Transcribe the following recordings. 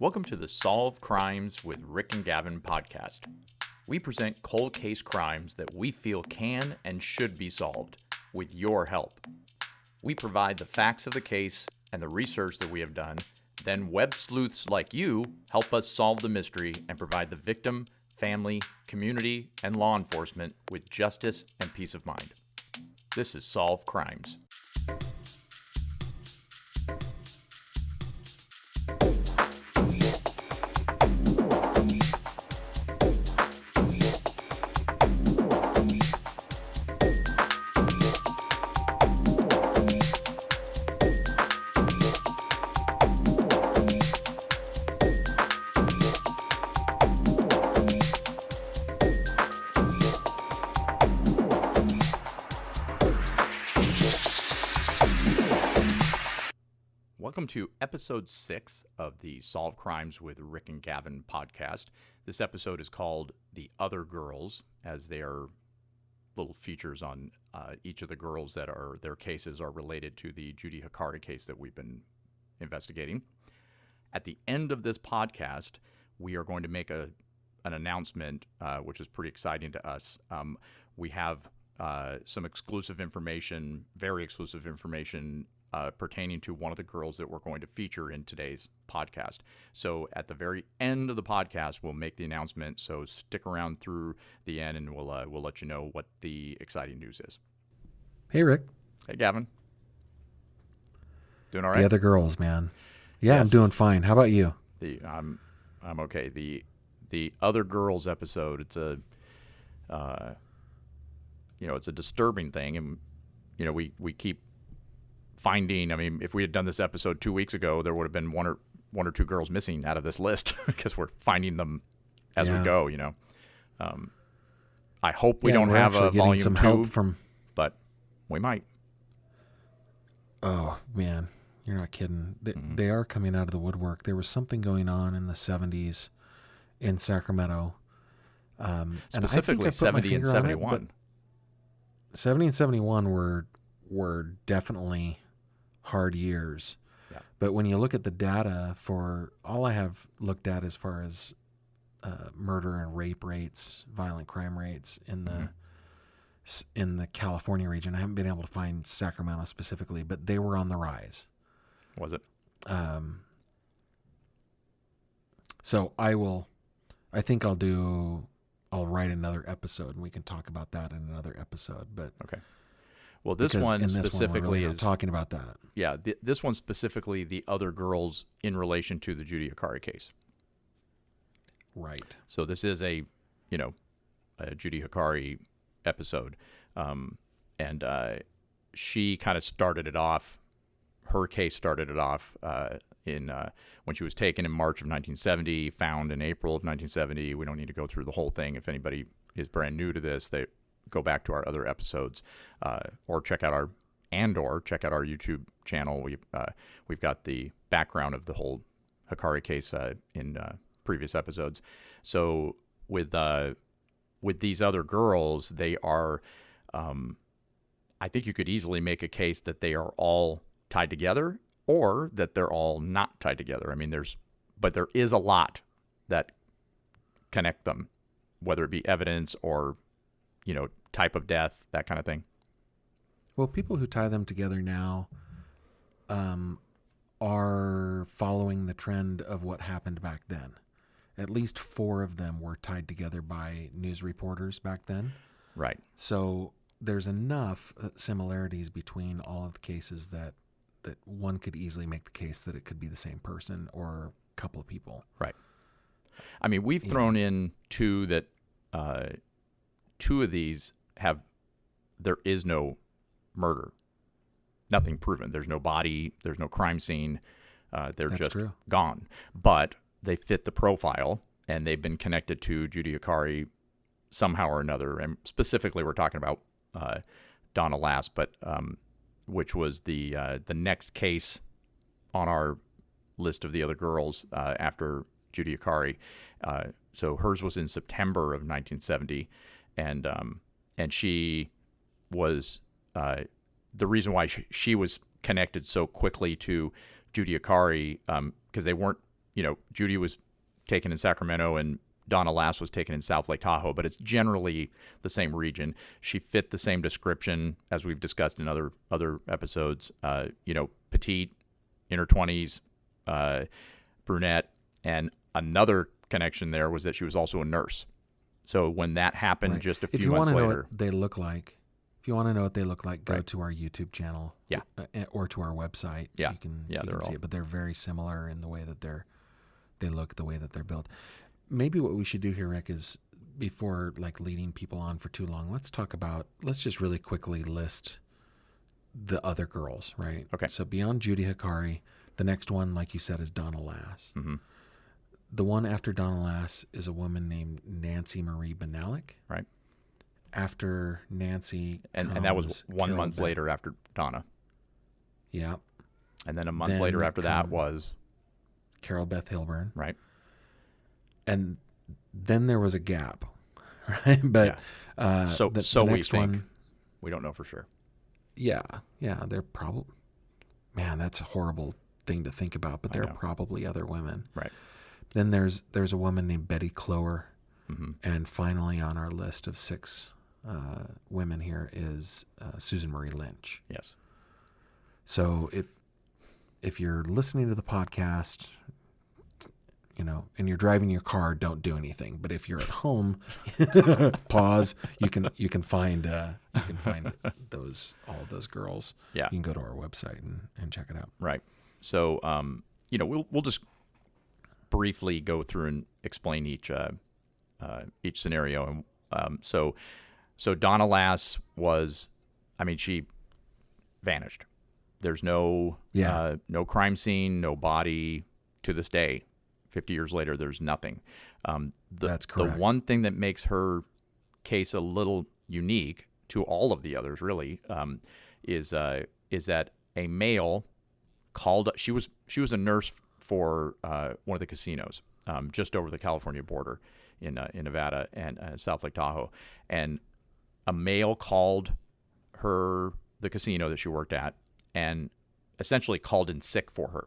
Welcome to the Solve Crimes with Rick and Gavin podcast. We present cold case crimes that we feel can and should be solved with your help. We provide the facts of the case and the research that we have done. Then web sleuths like you help us solve the mystery and provide the victim, family, community, and law enforcement with justice and peace of mind. This is Solve Crimes. Welcome to episode 6 of the Solve Crimes with Rick and Gavin podcast. This episode is called The Other Girls, as they are little features on each of the girls that are their cases are related to the Judith Hakari case that we've been investigating. At the end of this podcast, we are going to make an announcement, which is pretty exciting to us. We have some exclusive information, very exclusive information pertaining to one of the girls that we're going to feature in today's podcast. So at the very end of the podcast, we'll make the announcement. So stick around through the end, and we'll let you know what the exciting news is. Hey, Rick. Hey, Gavin. Doing all right? The Other Girls, man. Yeah, Yes. I'm doing fine. How about you? I'm okay. The Other Girls episode. It's a it's a disturbing thing, and we keep finding. I mean, if we had done this episode 2 weeks ago, there would have been one or two girls missing out of this list because we're finding them as we go. I hope we don't have a volume some 2, help from, but we might. Oh man, you're not kidding. They are coming out of the woodwork. There was something going on in the 70s in Sacramento, Specifically 70 and 71. 70 and 71 were definitely hard years. Yeah. But when you look at the data for all I have looked at as far as murder and rape rates, violent crime rates in the California region, I haven't been able to find Sacramento specifically, but they were on the rise. Was it? So I think I'll write another episode and we can talk about that in another episode. But okay. Well, this one specifically is talking about that. Yeah, this one specifically, the other girls in relation to the Judith Hakari case. Right. So this is a Judith Hakari episode, and she kind of started it off. Her case started it off in when she was taken in March of 1970, found in April of 1970. We don't need to go through the whole thing. If anybody is brand new to this, they go back to our other episodes, or check out our YouTube channel. We've got the background of the whole Hakari case in previous episodes. So with these other girls, they are, I think you could easily make a case that they are all tied together, or that they're all not tied together. I mean, there is a lot that connect them, whether it be evidence or type of death, that kind of thing. Well, people who tie them together now are following the trend of what happened back then. At least 4 of them were tied together by news reporters back then. Right. So there's enough similarities between all of the cases that one could easily make the case that it could be the same person or a couple of people. Right. I mean, we've thrown in 2 that 2 of these there is no murder, nothing proven. There's no body, there's no crime scene. They're That's just true. Gone. But they fit the profile, and they've been connected to Judith Hakari somehow or another. And specifically, we're talking about Donna Lass, but which was the next case on our list of the other girls after Judith Hakari. So hers was in September of 1970. And she was the reason why she was connected so quickly to Judith Hakari, because they weren't Judy was taken in Sacramento and Donna Lass was taken in South Lake Tahoe, but it's generally the same region. She fit the same description as we've discussed in other episodes. Petite, in her 20s, brunette, and another connection there was that she was also a nurse. So when that happened just a few months later, know what they look like, if you want to know what they look like, go to our YouTube channel, or to our website. Yeah, you can see it. But they're very similar in the way that they look, the way that they're built. Maybe what we should do here, Rick, is before leading people on for too long, let's just really quickly list the other girls, right? Okay. So beyond Judy Hakari, the next one, like you said, is Donna Lass. Mm-hmm. The one after Donna Lass is a woman named Nancy Marie Benalik. Right. After Nancy, and that was 1 month later after Donna. Yeah. And then a month later after that was Carol Beth Hilburn. Right. And then there was a gap, right? But so the we next think. One, we don't know for sure. Yeah, they're probably. Man, that's a horrible thing to think about. But there are probably other women. Right. Then there's a woman named Betty Clower, mm-hmm. and finally on our list of 6 women here is Susan Marie Lynch. Yes. So if you're listening to the podcast, and you're driving your car, don't do anything. But if you're at home, pause. You can find all of those girls. Yeah. You can go to our website and check it out. Right. So we'll just briefly go through and explain each scenario. And so Donna Lass was, she vanished. There's no crime scene, no body to this day. 50 years later, there's nothing. That's correct. The one thing that makes her case a little unique to all of the others, really, is that a male called. She was a nurse for one of the casinos just over the California border in Nevada and South Lake Tahoe, and a male called her the casino that she worked at and essentially called in sick for her.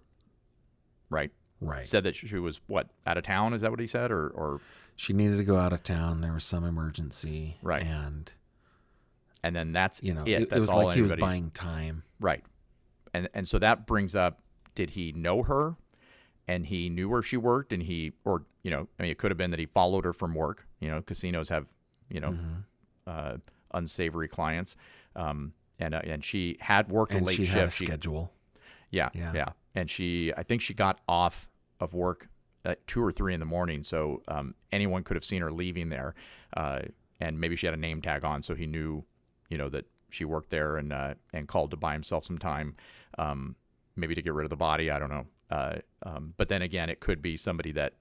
Right. Right. Said that she was out of town? Is that what he said, or she needed to go out of town? There was some emergency. Right. And then that's it. That's it was all like he was buying time. Right. And so that brings up, did he know her, and he knew where she worked, and it could have been that he followed her from work. Casinos have mm-hmm. Unsavory clients, and she had worked a late shift. She had a schedule. Yeah. And I think she got off of work at 2 or 3 in the morning, so anyone could have seen her leaving there, and maybe she had a name tag on, so he knew, that she worked there, and called to buy himself some time, maybe to get rid of the body. I don't know, but then again, it could be somebody that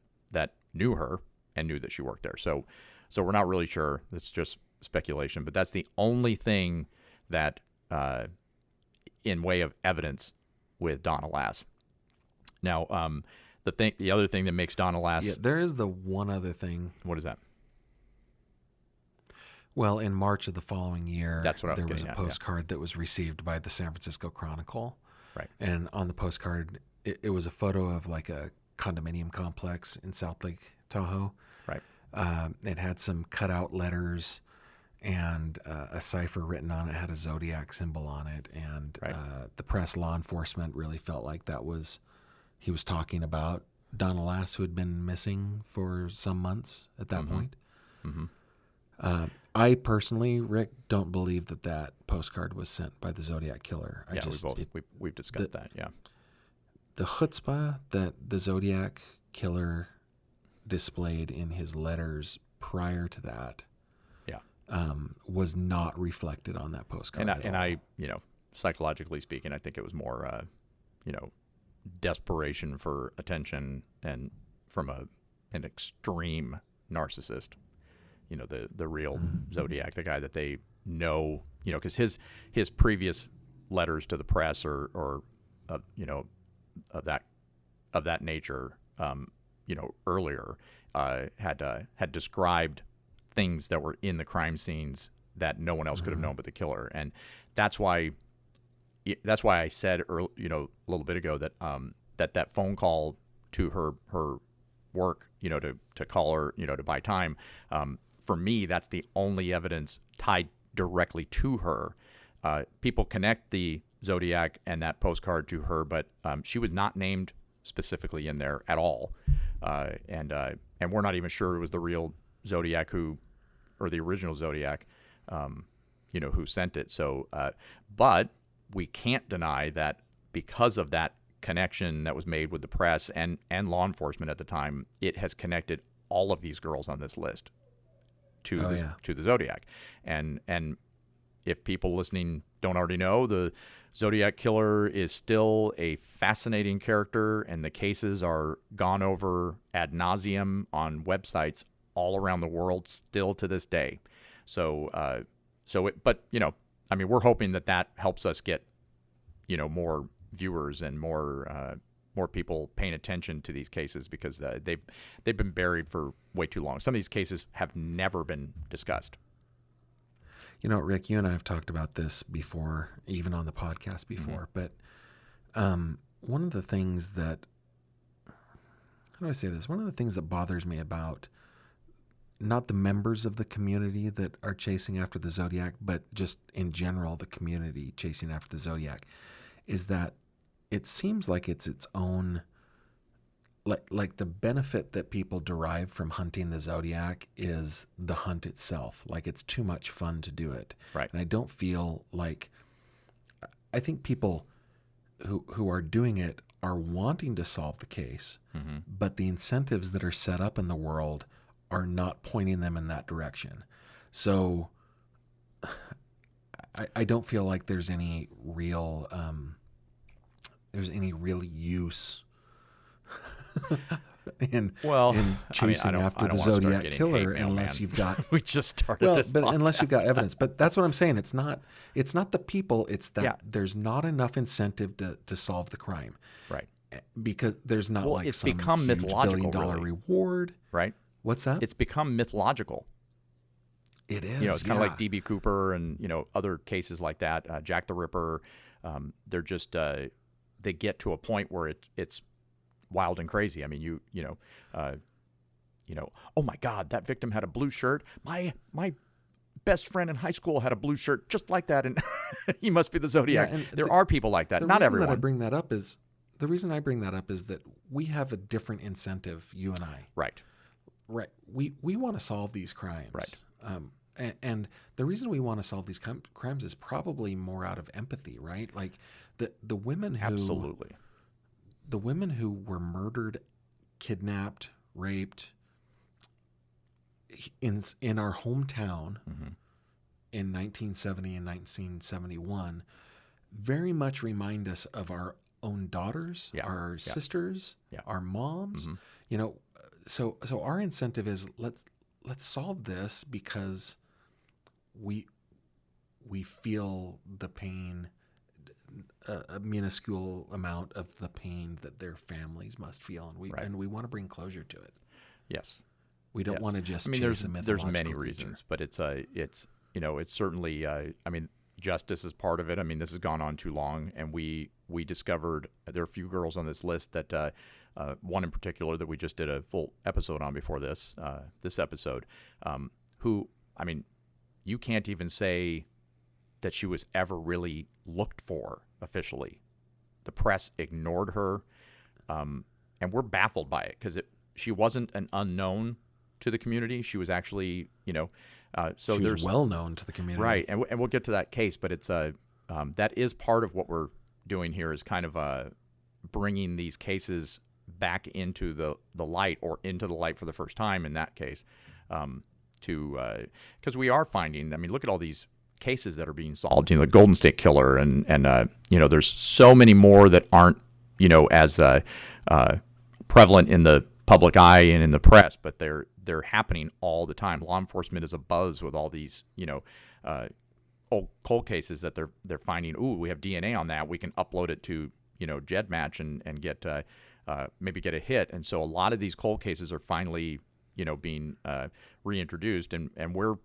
knew her and knew that she worked there. So we're not really sure. That's just speculation, but that's the only thing that, in way of evidence, with Donna Lass. Now, the other thing that makes Donna Lass... Yeah, there is the one other thing. What is that? Well, in March of the following year, that's what I was there was a at, postcard that was received by the San Francisco Chronicle. Right. And on the postcard, it was a photo of a condominium complex in South Lake Tahoe. Right. It had some cutout letters and a cipher written on it, had a zodiac symbol on it, and the press, law enforcement really felt like he was talking about Donna Lass, who had been missing for some months at that mm-hmm. point. Mm-hmm. I personally, Rick, don't believe that postcard was sent by the Zodiac killer. We've discussed that. Yeah, the chutzpah that the Zodiac killer displayed in his letters prior to that. Was not reflected on that postcard. And I, psychologically speaking, I think it was more, desperation for attention, and from an extreme narcissist. The real mm-hmm. Zodiac, the guy that they know, because his previous letters to the press or of that nature, earlier, had described things that were in the crime scenes that no one else could have known but the killer. And that's why I said a little bit ago that that phone call to her work, to call her, to buy time. For me, that's the only evidence tied directly to her. People connect the Zodiac and that postcard to her, but she was not named specifically in there at all. And we're not even sure it was the real Zodiac or the original Zodiac, who sent it. So, but we can't deny that because of that connection that was made with the press and law enforcement at the time, it has connected all of these girls on this list to the Zodiac. And if people listening don't already know, the Zodiac Killer is still a fascinating character, and the cases are gone over ad nauseum on websites all around the world still to this day. But we're hoping that helps us get, more viewers and more people paying attention to these cases, because they've been buried for way too long. Some of these cases have never been discussed. Rick, you and I have talked about this before, even on the podcast before, but one of the things that, how do I say this? One of the things that bothers me about not the members of the community that are chasing after the Zodiac, but just in general, the community chasing after the Zodiac, is that it seems like it's its own, like the benefit that people derive from hunting the Zodiac is the hunt itself. Like, it's too much fun to do it. Right. And I don't feel like, I think people who are doing it are wanting to solve the case, but the incentives that are set up in the world are not pointing them in that direction. So I don't feel like there's any real use in chasing after the Zodiac Killer unless you've got we just started this podcast. Unless you've got evidence. But that's what I'm saying. It's not the people, it's that there's not enough incentive to solve the crime. Right. Because there's not it's some become huge mythological, $1 billion really. reward. Right. What's that? It's become mythological. It is. It's kind of like D.B. Cooper and, other cases like that, Jack the Ripper. They're just, they get to a point where it's wild and crazy. I mean, oh my God, that victim had a blue shirt. My best friend in high school had a blue shirt just like that, and he must be the Zodiac. Yeah, there are people like that. Not everyone. The reason I bring that up is that we have a different incentive, you and I. Right. Right. We want to solve these crimes. Right. And the reason we want to solve these crimes is probably more out of empathy, right? Like the women who absolutely, the women who were murdered, kidnapped, raped in our hometown in 1970 and 1971 very much remind us of our own daughters, our sisters, our moms. So our incentive is let's solve this because we feel the pain, a minuscule amount of the pain that their families must feel, and we want to bring closure to it. Yes, we don't want to just. I mean, chase a there's many mythological reasons, but it's certainly. I mean, justice is part of it. I mean, this has gone on too long, and we discovered there are a few girls on this list that. One in particular that we just did a full episode on before this episode, who, I mean, you can't even say that she was ever really looked for officially. The press ignored her, and we're baffled by it because she wasn't an unknown to the community. She was actually, so she was well known to the community, right? And we'll get to that case, but it's that is part of what we're doing here is kind of bringing these cases back into the light, or into the light for the first time in that case, because we are finding, I mean, look at all these cases that are being solved, the Golden State Killer, and there's so many more that aren't, as prevalent in the public eye and in the press, but they're happening all the time. Law enforcement is abuzz with all these, old cold cases that they're finding. Ooh, we have DNA on that. We can upload it to, GEDmatch and get, maybe get a hit. And so a lot of these cold cases are finally, being reintroduced, and we're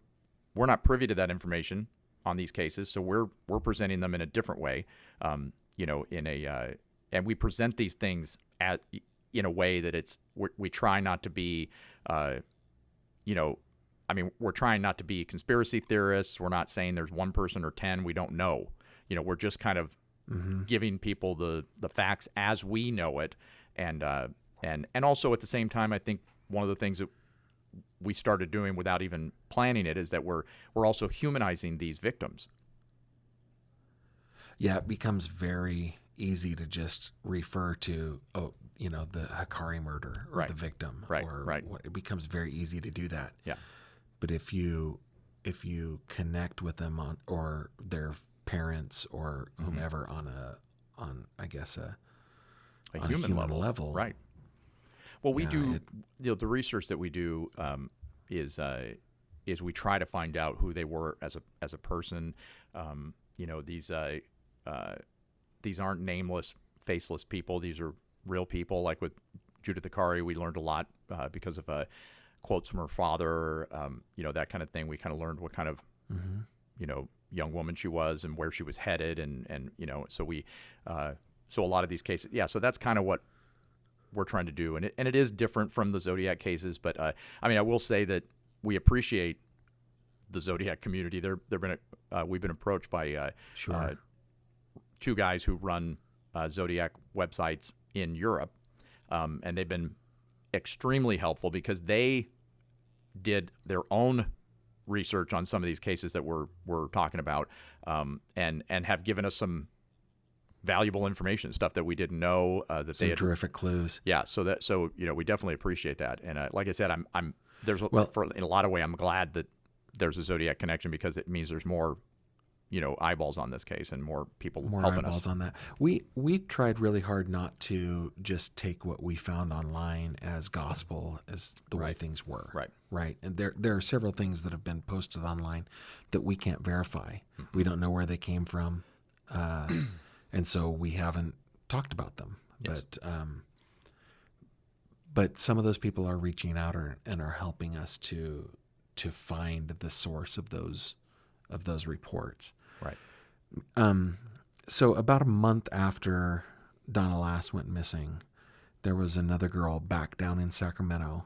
not privy to that information on these cases. So we're presenting them in a different way, and we present these things in a way that we try not to be, we're trying not to be conspiracy theorists. We're not saying there's one person or 10. We don't know. We're just kind of giving people the facts as we know it. And also at the same time, I think one of the things that we started doing without even planning it is that we're also humanizing these victims. Yeah, it becomes very easy to just refer to, the Hakari murder or Right. the victim. Right, Or right. It becomes very easy to do that. Yeah. But if you connect with them or their parents or whomever on I guess a human level. Right. Well, we Yeah, do, the research that we do is we try to find out who they were as a person. These aren't nameless, faceless people. These are real people. Like with Judith Hakari, we learned a lot because of quotes from her father, that kind of thing. We kind of learned what kind of, young woman she was and where she was headed. And so a lot of these cases, so that's kind of what we're trying to do. And it is different from the Zodiac cases. But I will say that we appreciate the Zodiac community. We've been approached by Sure. two guys who run Zodiac websites in Europe. And they've been extremely helpful because they did their own research on some of these cases that we're talking about, and have given us some valuable information, stuff that we didn't know, that Some they had terrific clues. Yeah, so we definitely appreciate that. And like I said, in a lot of ways, I'm glad that there's a Zodiac connection because it means there's more, eyeballs on this case and more people helping eyeballs us. on that. We tried really hard not to just take what we found online as gospel, as the way things were. Right. And there are several things that have been posted online that we can't verify. We don't know where they came from, and so we haven't talked about them. Yes. But some of those people are reaching out and are helping us to find the source of those reports. Right. So about a month after Donna Lass went missing, there was another girl back down in Sacramento.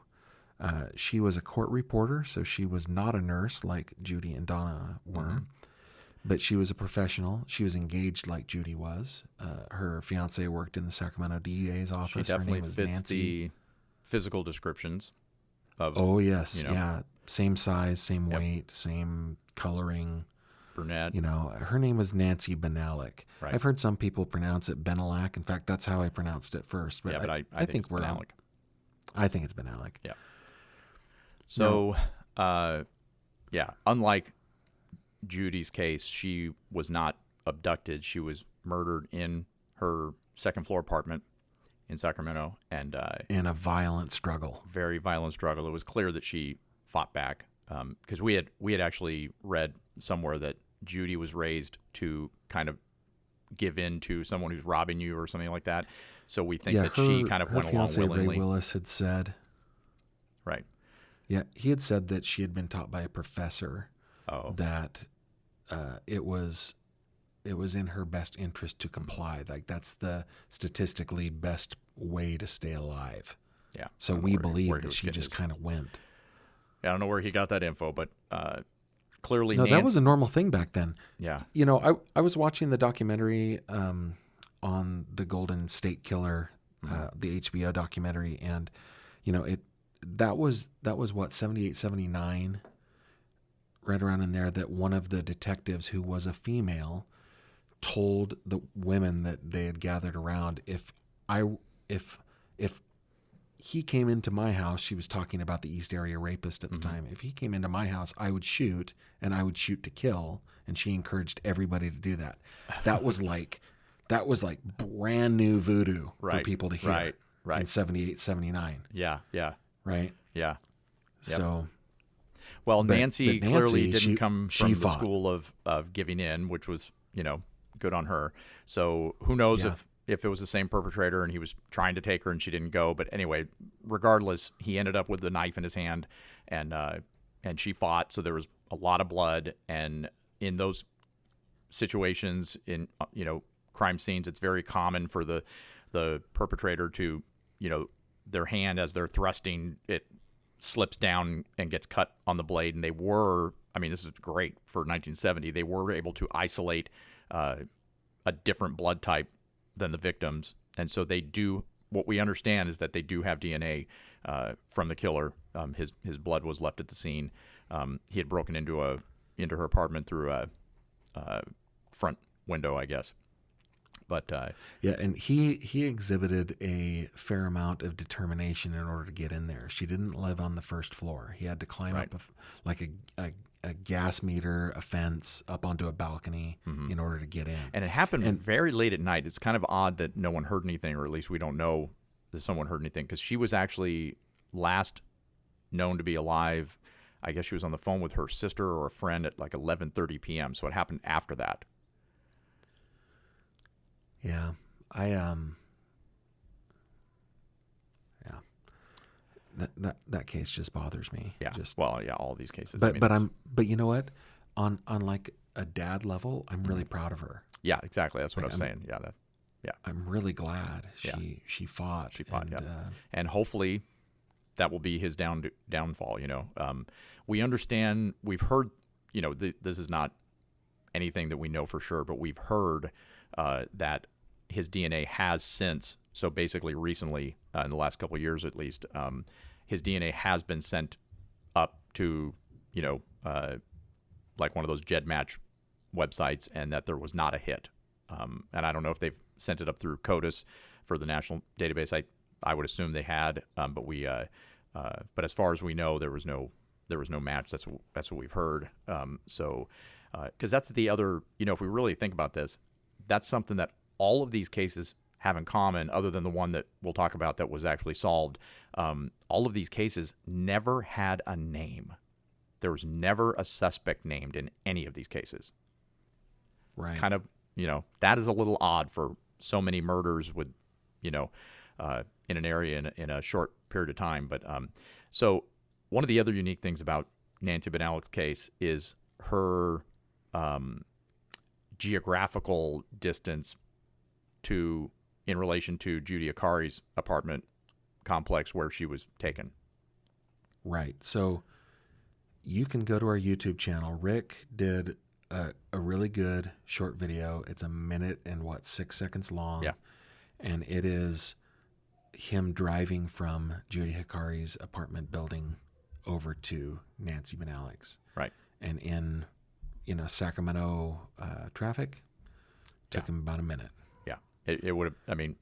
She was a court reporter, so she was not a nurse like Judy and Donna were, but she was a professional. She was engaged like Judy was. Her fiance worked in the Sacramento DEA's office. She definitely Her name was fits Nancy. the physical descriptions of. Oh yes, yeah, same size, same weight, same coloring. Brunette. Her name was Nancy Benalik. Right. I've heard some people pronounce it Benelak. In fact, that's how I pronounced it first. But But I think it's Benalik. I think it's Benalik. Yeah. So, unlike Judy's case, she was not abducted. She was murdered in her second floor apartment in Sacramento, and In a violent struggle. very violent struggle. It was clear that she fought back because we had actually read somewhere that Judy was raised to kind of give in to someone who's robbing you or something like that. So we think that she kind of went along fiancé, willingly. Ray Willis had said. Right. Yeah, he had said that she had been taught by a professor that it was in her best interest to comply. Like that's the statistically best way to stay alive. Yeah. So we believe that she just kind of went. I don't know where he got that info, but clearly No, Nancy, that was a normal thing back then. Yeah. I was watching the documentary on the Golden State Killer, the HBO documentary, and that was what 78, 79, right around in there, that one of the detectives who was a female told the women that they had gathered around, if he came into my house, she was talking about the East Area rapist at the time. If he came into my house, I would shoot, and I would shoot to kill. And she encouraged everybody to do that. That was like brand new voodoo for people to hear. Right. In 78, 79. Yeah. Right. Yeah. Yep. So, well, but Nancy clearly didn't come from the fought. school of giving in, which was, good on her. So who knows if it was the same perpetrator and he was trying to take her and she didn't go. But anyway, regardless, he ended up with the knife in his hand, and she fought. So there was a lot of blood. And in those situations, in crime scenes, it's very common for the perpetrator to their hand, as they're thrusting, it slips down and gets cut on the blade. And they were, I mean, this is great for 1970. They were able to isolate a different blood type than the victims. And so they do, what we understand is that they do have DNA from the killer. His blood was left at the scene. He had broken into her apartment through a front window, I guess. But yeah, and he exhibited a fair amount of determination in order to get in there. She didn't live on the first floor. He had to climb up like a gas meter, a fence, up onto a balcony in order to get in. And it happened very late at night. It's kind of odd that no one heard anything, or at least we don't know that someone heard anything, because she was actually last known to be alive. I guess she was on the phone with her sister or a friend at like 11:30 p.m. So it happened after that. Yeah, that case just bothers me. Yeah, just, all these cases. But you know what? On like a dad level, I'm really proud of her. Yeah, exactly. That's what I was saying. Yeah, I'm really glad she fought. She fought. And hopefully that will be his downfall. You know, we understand. We've heard. You know, this is not anything that we know for sure, but we've heard that his DNA has since, so basically recently, in the last couple of years at least, his DNA has been sent up to, you know, like one of those GEDmatch websites, and that there was not a hit. And I don't know if they've sent it up through CODIS for the national database. I would assume they had, but as far as we know, there was no match. That's what we've heard. Because that's the other, you know, if we really think about this, that's something that all of these cases have in common, other than the one that we'll talk about that was actually solved. All of these cases never had a name. There was never a suspect named in any of these cases. Right. It's kind of, you know, that is a little odd for so many murders with, you know, in an area in a short period of time. But so one of the other unique things about Nancy Benalik's case is her geographical distance in relation to Judy Hakari's apartment complex where she was taken. Right. So you can go to our YouTube channel. Rick did a really good short video. It's 1 minute and 6 seconds long. Yeah. And it is him driving from Judy Hakari's apartment building over to Nancy Benalik's. Right. And in, you know, Sacramento traffic, took him about 1 minute. Yeah. It would have, I mean,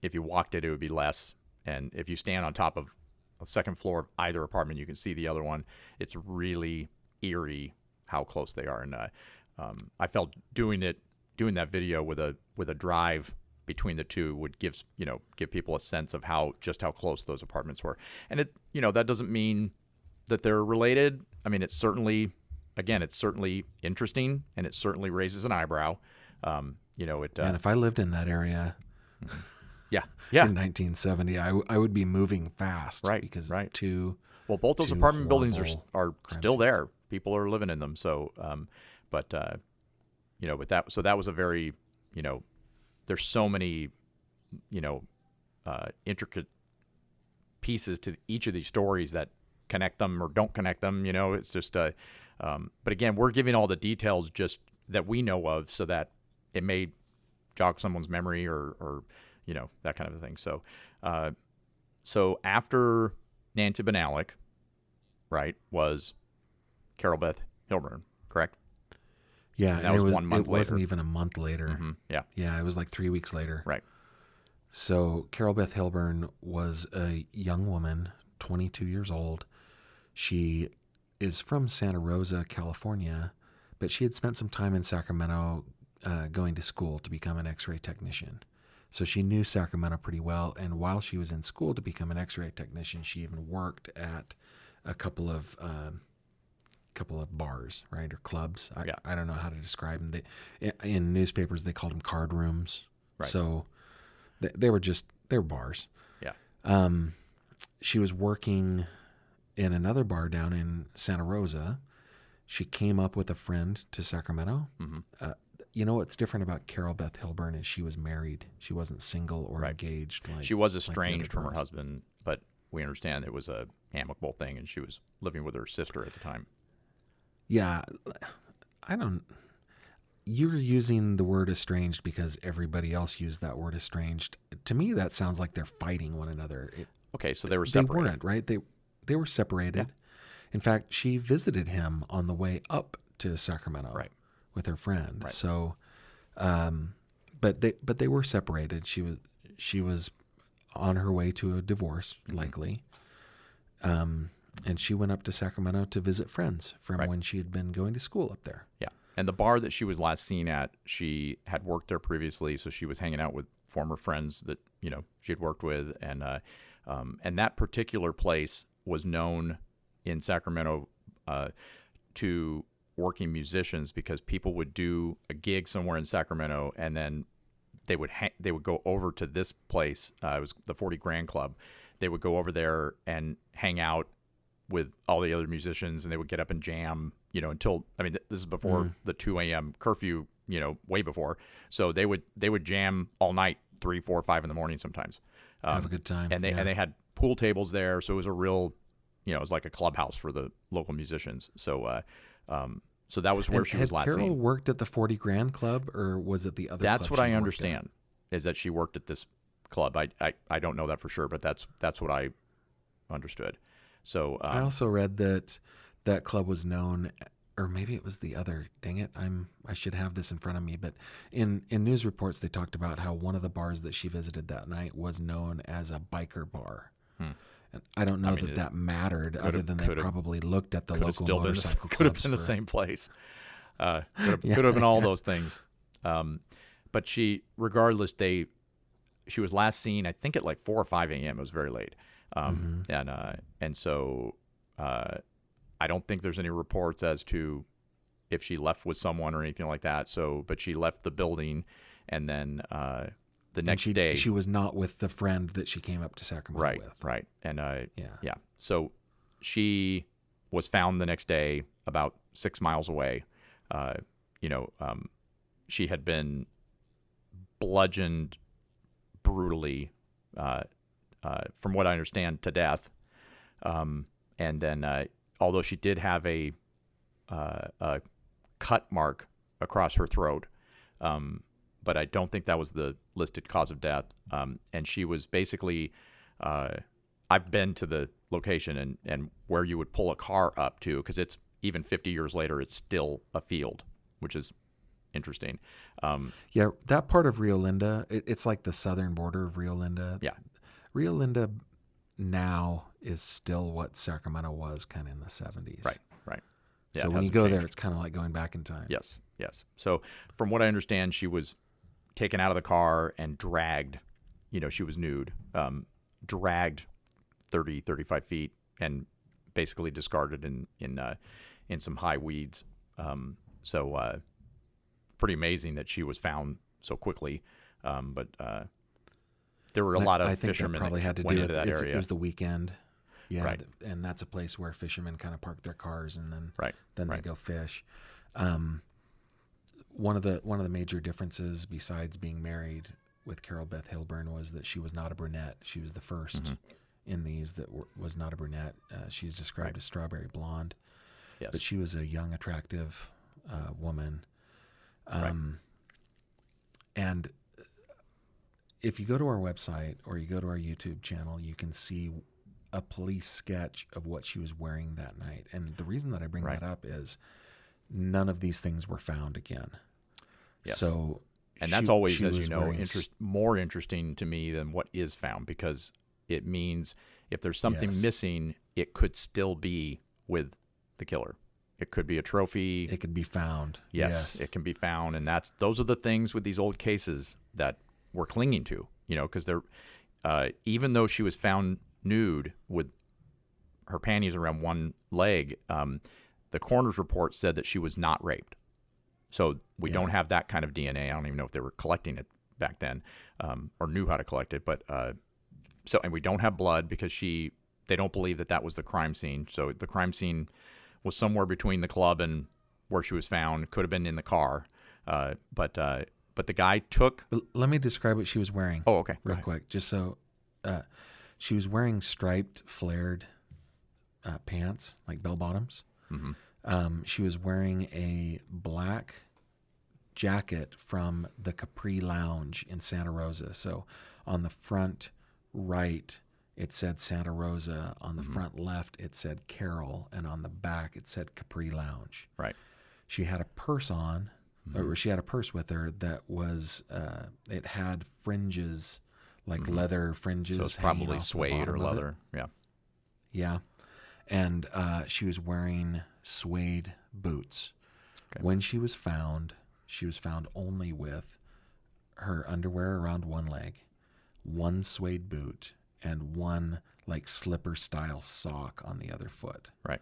if you walked it would be less. And if you stand on top of a second floor of either apartment, you can see the other one. It's really eerie how close they are. And I felt doing that video with a drive between the two would give people a sense of how close those apartments were. And it, you know, that doesn't mean that they're related. I mean, it's certainly interesting, and it certainly raises an eyebrow. You know, it. And if I lived in that area, yeah, in 1970, I would be moving fast, right? Because right. Well, both those apartment buildings are still there. People are living in them. So, you know, but that was a very, you know, there's so many, you know, intricate pieces to each of these stories that connect them or don't connect them. You know, it's just, but again, we're giving all the details just that we know of, so that it may jog someone's memory or you know, that kind of a thing. So, so after Nancy Benalik, right, was Carol Beth Hilburn, correct? Yeah, and that was 1 month later. It wasn't even a month later. Mm-hmm. Yeah. Yeah, it was like 3 weeks later. Right. So Carol Beth Hilburn was a young woman, 22 years old. She is from Santa Rosa, California, but she had spent some time in Sacramento going to school to become an X-ray technician. So she knew Sacramento pretty well, and while she was in school to become an X-ray technician, she even worked at a couple of bars, right, or clubs. I don't know how to describe them. In newspapers they called them card rooms. Right. So they were bars. Yeah. She was working in another bar down in Santa Rosa. She came up with a friend to Sacramento. Mm-hmm. you know what's different about Carol Beth Hilburn is she was married. She wasn't single or engaged. She was estranged from her husband, but we understand it was a amicable thing, and she was living with her sister at the time. Yeah, you're using the word estranged because everybody else used that word estranged. To me, that sounds like they're fighting one another. Okay, so they were separated. They weren't, right? They were separated. Yeah. In fact, she visited him on the way up to Sacramento with her friend. Right. So, but they were separated. She was on her way to a divorce, likely. And she went up to Sacramento to visit friends from when she had been going to school up there. Yeah. And the bar that she was last seen at, she had worked there previously, so she was hanging out with former friends that, she had worked with. And that particular place was known in Sacramento to working musicians because people would do a gig somewhere in Sacramento, and then they would go over to this place. It was the 40 Grand Club. They would go over there and hang out with all the other musicians, and they would get up and jam, until, this is before the 2 a.m. curfew, way before. So they would jam all night, 3, 4, 5 in the morning sometimes. Have a good time. And they had pool tables there. So it was a real, it was like a clubhouse for the local musicians. So, so that was where she was last seen. Had Carol worked at the 40 Grand Club, or was it the other That's club what I understand, is that she worked at this club. I don't know that for sure, but that's what I understood. So I also read that club was known, or maybe it was the other. Dang it, I should have this in front of me. But in news reports, they talked about how one of the bars that she visited that night was known as a biker bar. And I don't know that mattered, other than they probably looked at the local motorcycle clubs. Could have been the same place. Could have been all those things. But regardless, she was last seen, I think, at like 4 or 5 a.m. It was very late. And so I don't think there's any reports as to if she left with someone or anything like that. So, but she left the building, and then the next day she was not with the friend that she came up to Sacramento with. Right. And so she was found the next day about 6 miles away. She had been bludgeoned brutally, from what I understand, to death. And then, although she did have a cut mark across her throat, but I don't think that was the listed cause of death. And she was basically, I've been to the location and where you would pull a car up to, because it's even 50 years later, it's still a field, which is interesting. Yeah, that part of Rio Linda, it's like the southern border of Rio Linda. Yeah. Rio Linda now is still what Sacramento was kind of in the 70s. Right. Yeah, so when you go there, it's kind of like going back in time. Yes. So from what I understand, she was taken out of the car and dragged, she was nude, dragged 30, 35 feet and basically discarded in some high weeds. So pretty amazing that she was found so quickly. But there were a lot of fishermen that had to went do into that area. It was the weekend. Yeah, right. And that's a place where fishermen kind of park their cars and then they go fish. One of the major differences besides being married with Carol Beth Hilburn was that she was not a brunette. She was the first in these that was not a brunette. She's described as strawberry blonde. Yes. But she was a young, attractive woman. And if you go to our website or you go to our YouTube channel, you can see a police sketch of what she was wearing that night. And the reason that I bring that up is none of these things were found again. Yes. So, and that's always, as you know, more interesting to me than what is found, because it means if there's something missing, it could still be with the killer. It could be a trophy. It could be found. Yes, it can be found. And those are the things with these old cases that we're clinging to, because they're, even though she was found nude with her panties around one leg, the coroner's report said that she was not raped. So we don't have that kind of DNA. I don't even know if they were collecting it back then, or knew how to collect it. But and we don't have blood because they don't believe that was the crime scene. So the crime scene was somewhere between the club and where she was found. Could have been in the car. But the guy took. Let me describe what she was wearing. Oh, okay. Real quick, just so she was wearing striped, flared pants, like bell bottoms. Mm-hmm. She was wearing a black jacket from the Capri Lounge in Santa Rosa. So on the front right, it said Santa Rosa. On the front left, it said Carol. And on the back, it said Capri Lounge. Right. She had a purse on, or she had a purse with her that was, it had fringes, like leather fringes. So it's hanging probably off the suede or bottom of it. leather. Yeah. Yeah. And she was wearing suede boots. Okay. When she was found only with her underwear around one leg, one suede boot, and one like slipper style sock on the other foot. Right.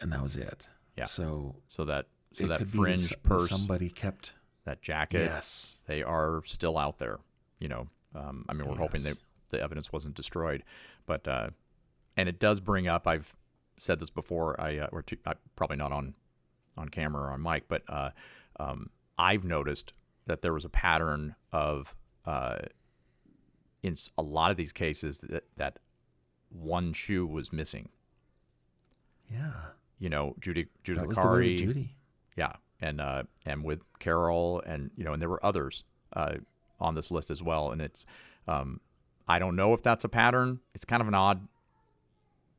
And that was it. Yeah. So that could be fringe that purse, somebody kept that jacket. Yes. They are still out there. You know, I mean, we're hoping Yes. the evidence wasn't destroyed, but and it does bring up. I've said this before. I probably not on camera or on mic, but I've noticed that there was a pattern of in a lot of these cases that one shoe was missing. Yeah. You know, Judith That was the way Hakari, with Judy. yeah, and with Carol, and and there were others on this list as well. And it's I don't know if that's a pattern. It's kind of an odd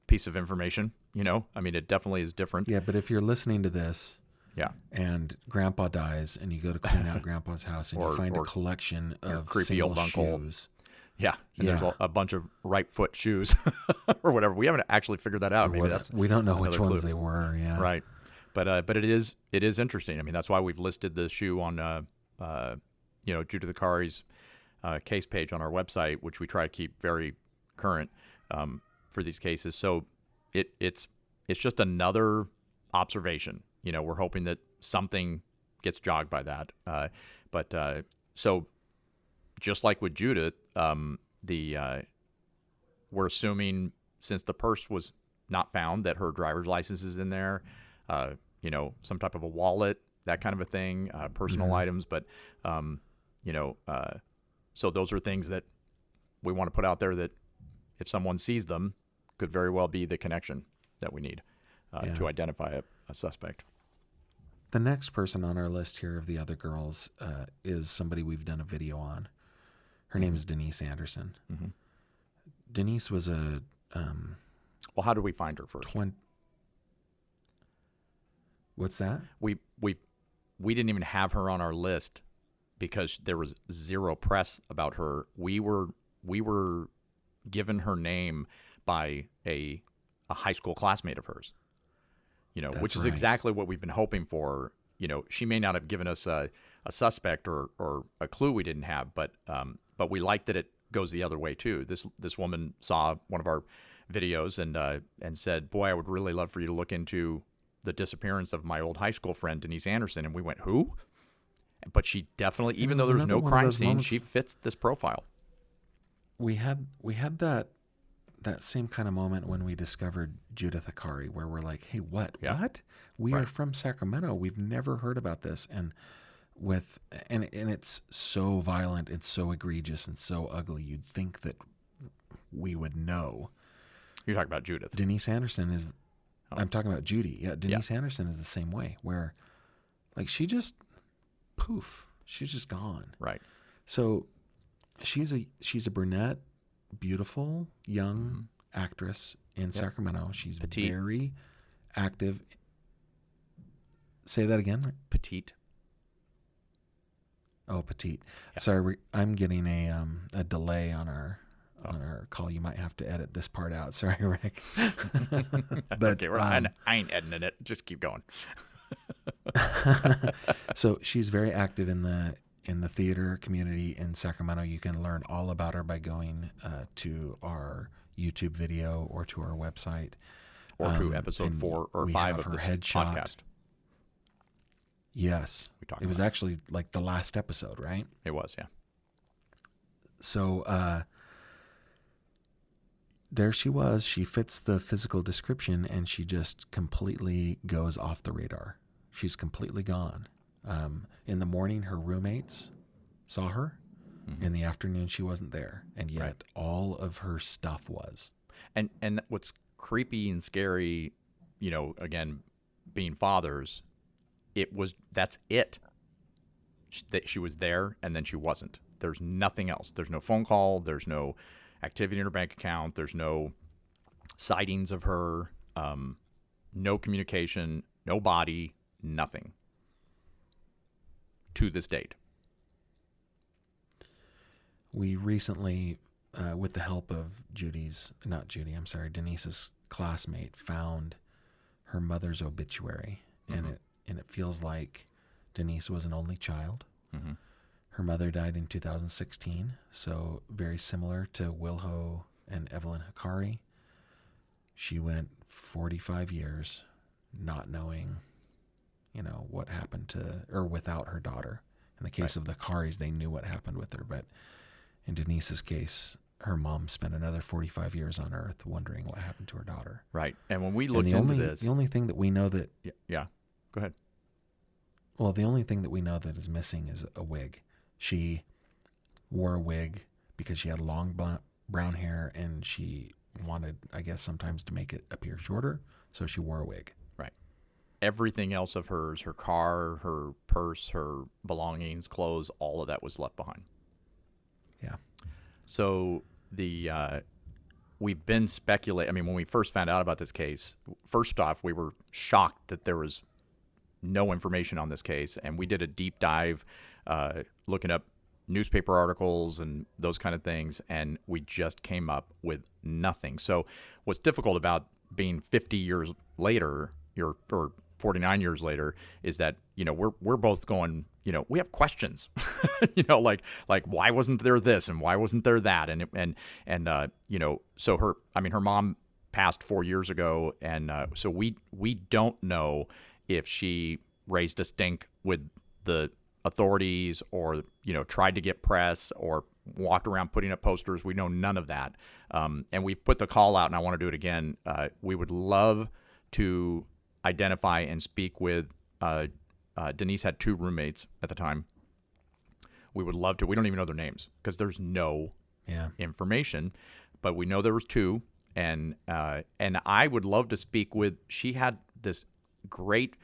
piece of information. You know, I mean, it definitely is different. Yeah, but if you're listening to this, Yeah. and Grandpa dies, and you go to clean out Grandpa's house, and you find a collection of creepy single old uncle. shoes. Yeah, and Yeah. there's a bunch of right foot shoes or whatever. We haven't actually figured that out. Maybe that's We don't know which another ones clue. they were. Yeah, Right, but it is interesting. I mean, that's why we've listed the shoe on Judith Hakari's case page on our website, which we try to keep very current for these cases. So it's just another observation. You know, we're hoping that something gets jogged by that. So just like with Judith, we're assuming since the purse was not found that her driver's license is in there, some type of a wallet, that kind of a thing, personal items. But, so those are things that we want to put out there that if someone sees them, could very well be the connection that we need to identify a suspect. The next person on our list here of the other girls is somebody we've done a video on. Her name is Denise Anderson. Mm-hmm. Denise was a well, how did we find her first? What's that? We didn't even have her on our list because there was zero press about her. We were given her name by a high school classmate of hers. That's which is right. exactly what we've been hoping for. She may not have given us a suspect or a clue we didn't have, but we like that it goes the other way too. This woman saw one of our videos and said, "Boy, I would really love for you to look into the disappearance of my old high school friend Denise Anderson." And we went, "Who?" But she definitely, even though there was no crime scene, she fits this profile. We had that same kind of moment when we discovered Judith Hakari, where we're like, "Hey, what? Yeah. What? We are from Sacramento. We've never heard about this." And it's so violent, it's so egregious, and so ugly. You'd think that we would know. You're talking about Judith. Denise Anderson is. Oh. I'm talking about Judy. Yeah, Denise Anderson is the same way, where, like, she just poof, she's just gone. Right. So, she's a brunette, beautiful young actress in Sacramento. She's petite. Very active. Say that again. Petite. Oh, petite. Yeah. Sorry, I'm getting a delay on our call. You might have to edit this part out. Sorry, Rick. That's okay. I ain't editing it. Just keep going. So she's very active in the theater community in Sacramento. You can learn all about her by going to our YouTube video or to our website. Or to episode 4 or 5 of this podcast. Yes. It was actually like the last episode, right? It was, yeah. So there she was. She fits the physical description, and she just completely goes off the radar. She's completely gone. In the morning, her roommates saw her. In the afternoon, she wasn't there, and yet all of her stuff was. And what's creepy and scary, again, being fathers, that's it. That she was there and then she wasn't. There's nothing else. There's no phone call. There's no activity in her bank account. There's no sightings of her. No communication. No body. Nothing. To this date. We recently, with the help of Denise's classmate, found her mother's obituary, and it feels like Denise was an only child. Mm-hmm. Her mother died in 2016, so very similar to Wilho and Evelyn Hakari. She went 45 years not knowing, what happened without her daughter. In the case of the Hakaris, they knew what happened with her, but in Denise's case, her mom spent another 45 years on Earth wondering what happened to her daughter. Right. And when we looked into this... The only thing that we know that... Yeah. Go ahead. Well, the only thing that we know that is missing is a wig. She wore a wig because she had long brown hair, and she wanted, I guess, sometimes to make it appear shorter, so she wore a wig. Right. Everything else of hers, her car, her purse, her belongings, clothes, all of that was left behind. Yeah. So we've been speculating. I mean, when we first found out about this case, first off, we were shocked that there was no information on this case, and we did a deep dive looking up newspaper articles and those kind of things, and we just came up with nothing. So what's difficult about being 50 years later, or 49 years later, is that we're both going, we have questions, like why wasn't there this and why wasn't there that, and so her mom passed 4 years ago, and so we don't know if she raised a stink with the authorities or tried to get press or walked around putting up posters. We know none of that, and we've put the call out, and I want to do it again. We would love to identify and speak with Denise had 2 roommates at the time. We would love to. We don't even know their names because there's no information, but we know there was 2, and I would love to speak with. She had this great,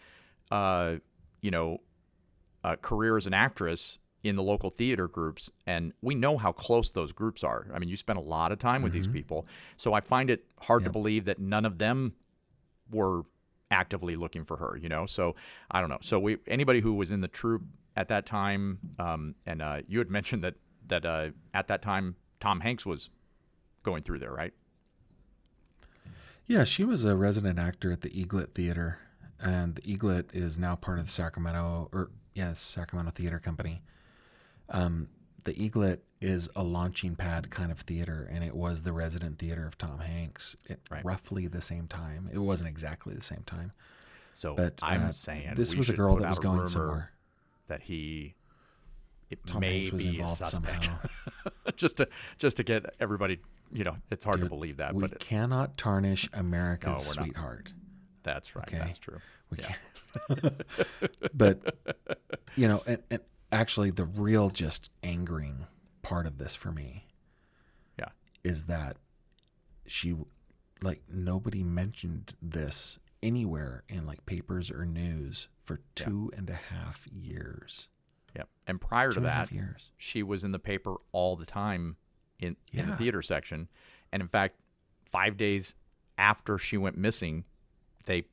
career as an actress in the local theater groups, and we know how close those groups are. I mean, you spend a lot of time with these people, so I find it hard to believe that none of them were actively looking for her, So I don't know. So anybody who was in the troupe at that time, and you had mentioned that at that time Tom Hanks was going through there, right? Yeah, she was a resident actor at the Eaglet Theater, and the Eaglet is now part of the Sacramento Theater Company. The Eaglet is a launching pad kind of theater, and it was the resident theater of Tom Hanks at roughly the same time. It wasn't exactly the same time. So but, I'm saying this was a girl that was going somewhere. That Tom Hanks was involved somehow. just to get everybody, it's hard to believe that. We but cannot tarnish America's sweetheart. That's right. Okay? That's true. We can't. But, and actually the real just angering part of this for me is that nobody mentioned this anywhere in papers or news for 2.5 years. Yep. And prior to that, 2.5 years. She was in the paper all the time in the theater section. And in fact, 5 days after she went missing, they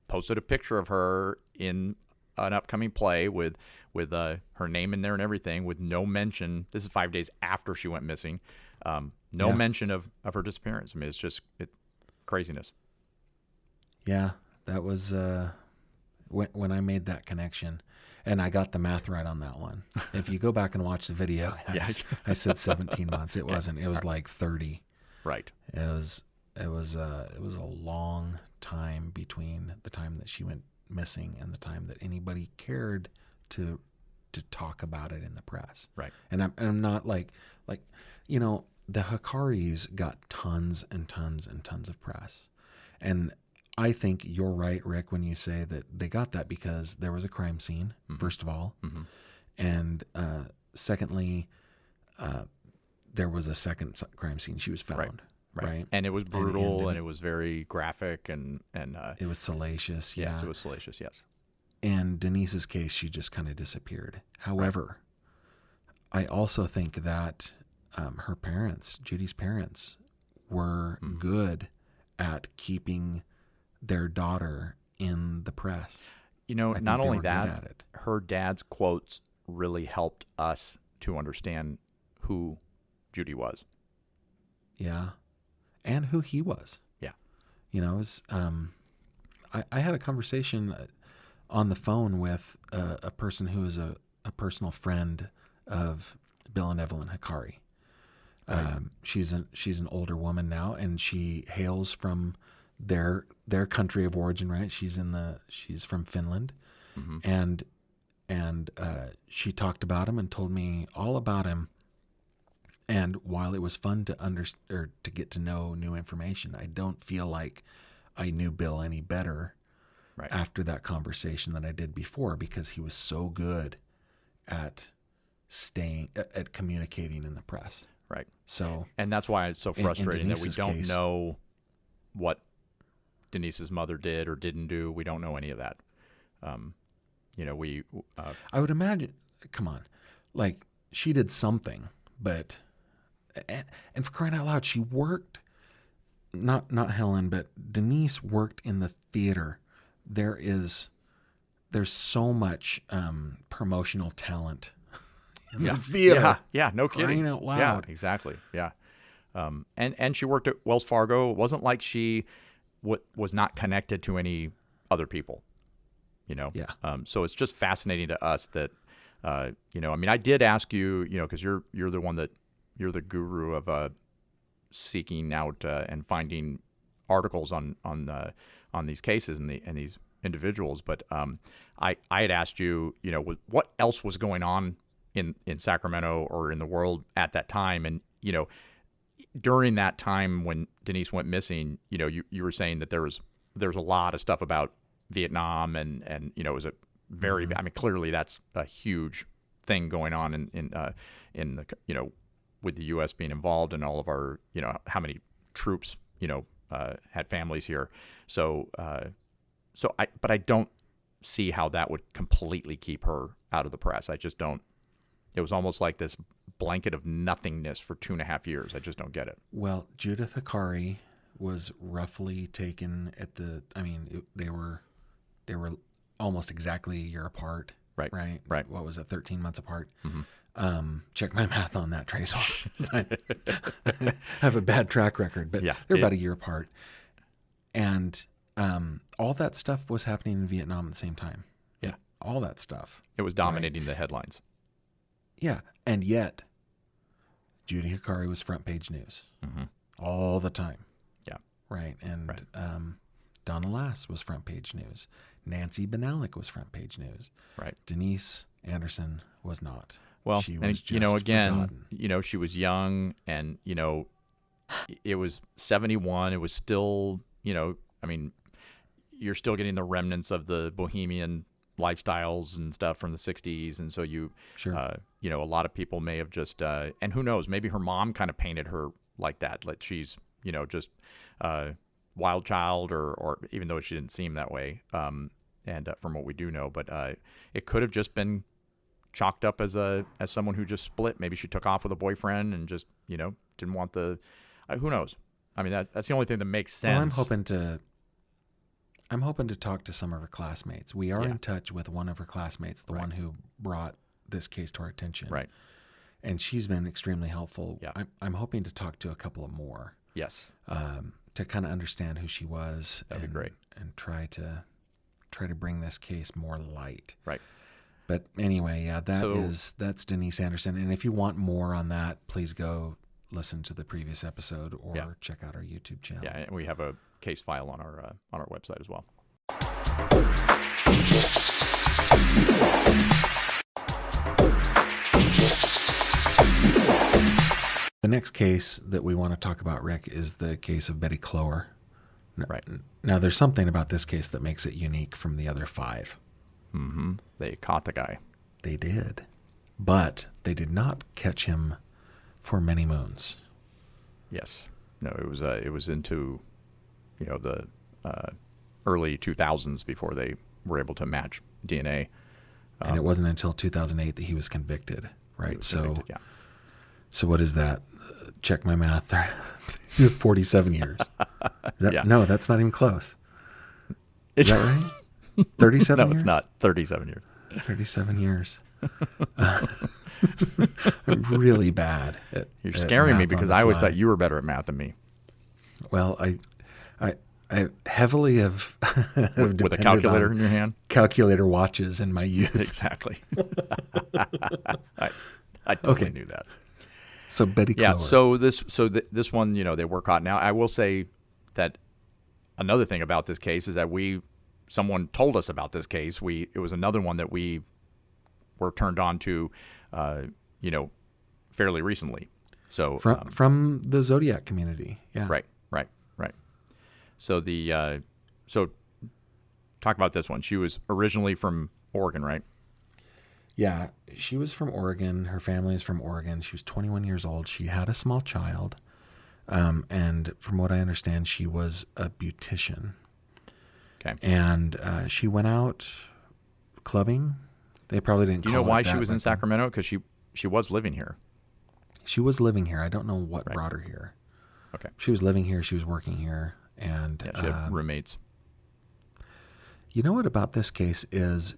posted a picture of her in an upcoming play with her name in there and everything, with no mention. This is 5 days after she went missing. No mention of her disappearance. I mean, it's just craziness. Yeah, that was when I made that connection, and I got the math right on that one. If you go back and watch the video, I said 17 months. It wasn't. It was like 30. Right. It was a long time between the time that she went missing and the time that anybody cared to talk about it in the press. Right. And I'm not like the Hakaris got tons and tons and tons of press, and I think you're right, Rick, when you say that they got that because there was a crime scene, first of all. And secondly, there was a second crime scene. She was found. Right. And it was brutal and it was very graphic and it was salacious. Yeah. Yes, it was salacious. Yes. In Denise's case, she just kind of disappeared. However, I also think that her parents, Judy's parents, were good at keeping their daughter in the press. You know, not only that, her dad's quotes really helped us to understand who Judy was. Yeah. And who he was. Yeah. You know, it was, I had a conversation on the phone with a person who is a personal friend of Bill and Evelyn Hakari. She's an older woman now, and she hails from their country of origin, right? She's from Finland, and she talked about him and told me all about him. And while it was fun to get to know new information, I don't feel like I knew Bill any better after that conversation than I did before, because he was so good at communicating in the press. Right. So, and that's why it's so frustrating that we don't know what Denise's mother did or didn't do. We don't know any of that. You know, I would imagine. Come on, like she did something, but. And for crying out loud, she worked, not Helen, but Denise worked in the theater. There's so much promotional talent in the theater. Yeah, no kidding. Crying out loud. Yeah, exactly. Yeah. And she worked at Wells Fargo. It wasn't like she was not connected to any other people, you know? Yeah. So it's just fascinating to us that, you know, I mean, I did ask you, you know, because you're the one that, you're the guru of seeking out and finding articles on these cases and these individuals. But I had asked you, you know, what else was going on in Sacramento or in the world at that time, and you know, during that time when Denise went missing, you know, you were saying that there's a lot of stuff about Vietnam and you know, it was a very I mean, clearly that's a huge thing going on in the, you know, with the U.S. being involved and all of our, you know, how many troops, you know, had families here. So, but I don't see how that would completely keep her out of the press. I just don't. It was almost like this blanket of nothingness for 2.5 years. I just don't get it. Well, Judith Hakari was roughly taken at they were almost exactly a year apart. Right. What was it? 13 months apart. Check my math on that, Trace. I have a bad track record, but they're about a year apart. And all that stuff was happening in Vietnam at the same time. Yeah. All that stuff. It was dominating the headlines. Yeah. And yet, Judy Hakari was front page news all the time. Yeah. Right. And Donna Lass was front page news. Nancy Benalik was front page news. Right. Denise Anderson was not. Well, she was and just you know, again, forgotten. you know, she was young, and you know, it was 71. It was still, you know, I mean, you're still getting the remnants of the bohemian lifestyles and stuff from the 60s, and so you know, a lot of people may have just, and who knows, maybe her mom kind of painted her like that, like she's, you know, just wild child, or even though she didn't seem that way, and from what we do know, but it could have just been chalked up as someone who just split. Maybe she took off with a boyfriend and just, you know, didn't want the, who knows? I mean, that's the only thing that makes sense. Well, I'm hoping to talk to some of her classmates. We are in touch with one of her classmates, the one who brought this case to our attention. Right. And she's been extremely helpful. Yeah. I'm hoping to talk to a couple of more. Yes. To kind of understand who she was. That'd be great. And try to bring this case more light. Right. But anyway, yeah, that's Denise Anderson. And if you want more on that, please go listen to the previous episode or check out our YouTube channel. Yeah, and we have a case file on our website as well. The next case that we want to talk about, Rick, is the case of Betty Clower. Right. Now, there's something about this case that makes it unique from the other 5. Mm-hmm. They caught the guy. They did. But they did not catch him for many moons. Yes. No, it was into, the early 2000s before they were able to match DNA. And it wasn't until 2008 that he was convicted, right? Convicted, yeah. So what is that? Check my math. 47 years. Yeah. No, that's not even close. Is that right? 37 No, years? it's not. 37 years. 37 years. I'm really bad at You're scaring me math on because the I always fly. thought you were better at math than me. Well, I heavily have With a depended calculator on in your hand? calculator watches in my youth. Exactly. I totally knew that. So Betty Yeah. Clower. This one, they were caught. Now, I will say that another thing about this case is that someone told us about this case. It was another one that we were turned on to, fairly recently. So from the Zodiac community. Yeah. Right. So talk about this one. She was originally from Oregon, right? Yeah, she was from Oregon. Her family is from Oregon. She was 21 years old. She had a small child. And from what I understand, she was a beautician. Okay. And she went out clubbing. They probably didn't Do you call know it why that she was in back then. Sacramento? Because she was living here. She was living here. I don't know what Right. brought her here. Okay. She was living here. She was working here. And Yeah, she had roommates. you know what about this case is